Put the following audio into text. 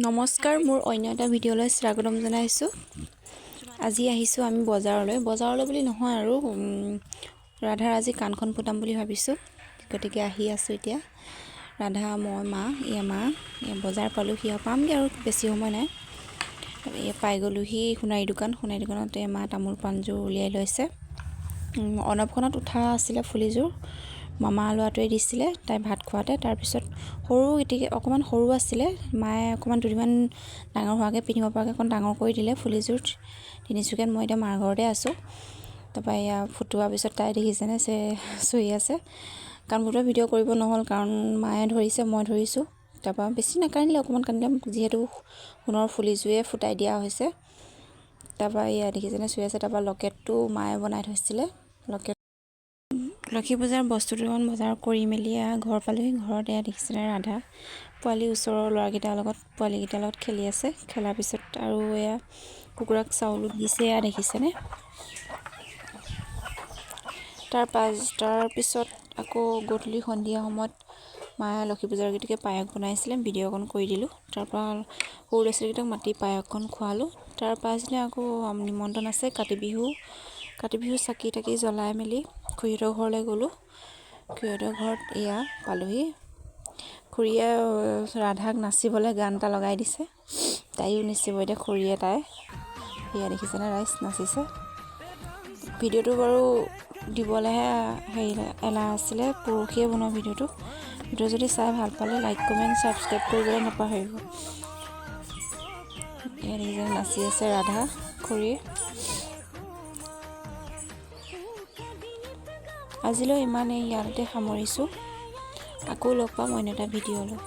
নমস্কাৰ, মোৰ অন্য এটা ভিডিঅ'লৈ স্বাগতম জনাইছোঁ। আজি আহিছোঁ আমি বজাৰলৈ বুলি নহয় আৰু ৰাধাৰ আজি কাণখন ফুটাম বুলি ভাবিছোঁ। গতিকে আহি আছোঁ এতিয়া। ৰাধা, মই, মা বজাৰ পালোঁহি আৰু পামগৈ আৰু বেছি সময় নাই। পাই গ'লোহি সোণাৰী দোকানতে মা তামোল পাণযোৰ উলিয়াই লৈছে। অনবখনত উঠা আছিলে ফুলিযোৰ, মামা ল'ৰাটোৱে দিছিলে তাই ভাত খোৱাতে। তাৰপিছত অকণমান সৰু আছিলে, মায়ে অকণমান দুদিনমান ডাঙৰ হোৱাকৈ পিন্ধিব পৰাকৈ অকণ ডাঙৰ কৰি দিলে ফুলিযোৰ তিনিচুকীয়াত। মই এতিয়া মাৰ ঘৰতে আছোঁ। তাৰপৰা এয়া ফুটোৱাৰ পিছত তাই দেখিছেনে চুই আছে। কাৰণ ফুটোৱা ভিডিঅ' কৰিব নহ'ল, কাৰণ মায়ে ধৰিছে, মই ধৰিছোঁ। তাৰপৰা বেছি নাকান্দিলে, অকণমান কান্দিলে, যিহেতু সোণৰ ফুলিযোৰে ফুটাই দিয়া হৈছে। তাৰপৰা এয়া দেখিছেনে চুই আছে। তাৰপৰা লকেটটো মায়ে বনাই থৈছিলে। লক্ষী পূজাৰ বস্তু দুটামান বজাৰ কৰি মেলি ঘৰ পালোঁহি। ঘৰত এয়া দেখিছেনে ৰাধা পোৱালি ওচৰৰ পোৱালিকেইটাৰ লগত খেলি আছে। খেলাৰ পিছত আৰু এয়া কুকুৰাক চাউলো দিছে, এয়া দেখিছেনে। তাৰপিছত আকৌ গধূলি সন্ধিয়া সময়ত মায়ে লক্ষী পূজাৰ গতিকে পায়স বনাইছিলে, ভিডিঅ' অকণ কৰি দিলোঁ। তাৰপৰা সৰু ল'ৰা ছোৱালীকেইটাক মাতি পায়সকণ খোৱালোঁ। তাৰ পাছদিনা আকৌ নিমন্ত্ৰণ আছে, কাতি বিহু চাকি তাকি জ্বলাই মেলি খুৰীহঁতৰ ঘৰলৈ গ'লোঁ। খুৰীহঁতৰ ঘৰত এয়া পালোঁহি। খুৰীয়ে ৰাধাক নাচিবলৈ গান এটা লগাই দিছে, তাইও নাচিব এতিয়া। খুৰীয়ে তাই এয়া দেখিছেনে ৰাইজ নাচিছে। ভিডিঅ'টো বাৰু দিবলৈহে এলাহ আছিলে, পৰহিয়ে বনোৱা ভিডিঅ' যদি চাই ভাল পালে লাইক কমেণ্ট ছাবস্ক্ৰাইব কৰিবলৈ নাপাহৰিব। এয়া দেখিছেনে নাচি আছে ৰাধা খুৰীয়ে। আজিলৈ ইমানেই, ইয়াতে সামৰিছোঁ। আকৌ লগ পাম অন্য এটা ভিডিঅ'লৈ।